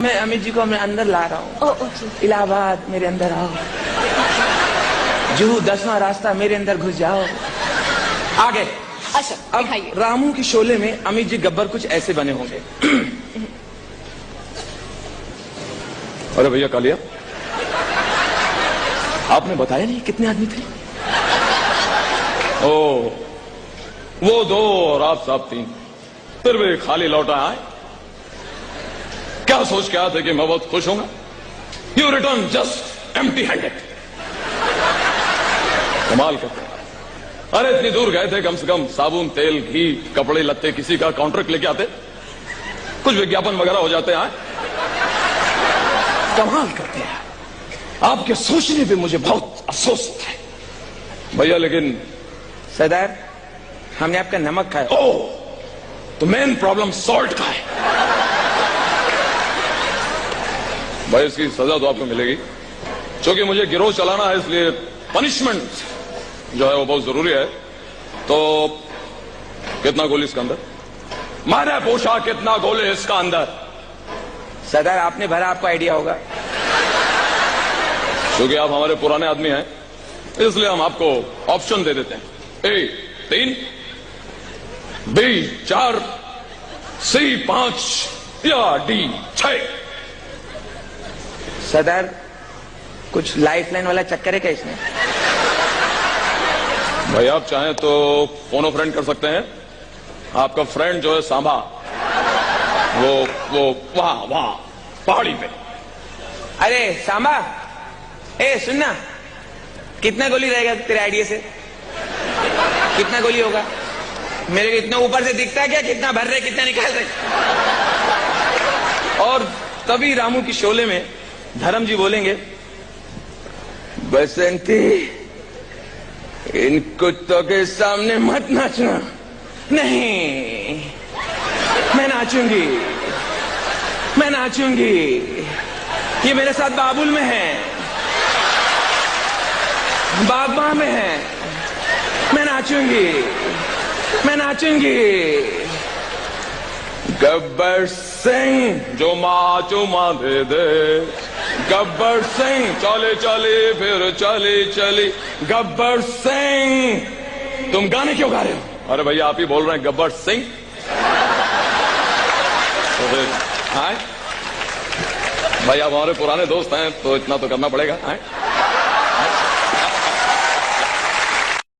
मैं अमित जी को मैं अंदर ला रहा हूँ। इलाहाबाद मेरे अंदर आओ, जुहू 10वां रास्ता मेरे अंदर घुस जाओ। आगे अच्छा अब रामू की शोले में अमित जी गब्बर कुछ ऐसे बने होंगे। अरे भैया कालिया, आपने बताया नहीं कितने आदमी थे? ओ, वो 2 और आप साहब 3, फिर भी खाली लौटा आए। क्या सोच के आए थे कि मैं बहुत खुश होऊंगा? You return just empty handed. कमाल करते हैं। अरे इतनी दूर गए थे, कम से कम साबुन, तेल, घी, कपड़े लत्ते, किसी का कॉन्ट्रैक्ट लेके आते, कुछ विज्ञापन वगैरह हो जाते हैं। कमाल करते हैं। आपके सोचने पे मुझे बहुत अफसोस होता है भैया। लेकिन सरदार, हमने आपका नमक खाया। ओह, तो मेन प्रॉब्लम सॉल्ट का है भाई। इसकी सजा तो आपको मिलेगी, क्योंकि मुझे गिरोह चलाना है, इसलिए पनिशमेंट जो है वो बहुत जरूरी है। तो कितना गोली इसका अंदर? मैंने पूछा कितना गोली इसका अंदर? सरदार आपने भरा, आपको आइडिया होगा। क्योंकि आप हमारे पुराने आदमी हैं, इसलिए हम आपको ऑप्शन दे देते हैं। ए 3, बी 4, सी 5 या डी 6। सरदार कुछ लाइफलाइन वाला चक्कर है क्या इसमें? भाई आप चाहें तो फोनो फ्रेंड कर सकते हैं। आपका फ्रेंड जो है सांबा, वो वहां पहाड़ी पे। अरे सांबा, ए सुनना, कितना गोली रहेगा तेरे आइडिया से? कितना गोली होगा? मेरे को इतना ऊपर से दिखता है क्या? कितना भर रहे, कितना निकाल रहे? और तभी रामू की शोले में धर्म जी बोलेंगे, बसंती इन कुत्तों के सामने मत नाचना। नहीं, मैं नाचूंगी, मैं नाचूंगी। ये मेरे साथ बाबुल में है, बागबान में है। मैं नाचूंगी, मैं नाचूंगी। गब्बर सिंह जो माँ चुमा दे दे, गब्बर सिंह चले चले फिर चले चले। गब्बर सिंह, तुम गाने क्यों गा रहे हो? अरे भैया आप ही बोल रहे हैं गब्बर सिंह। तो फिर भाई आप हमारे पुराने दोस्त हैं, तो इतना तो करना पड़ेगा।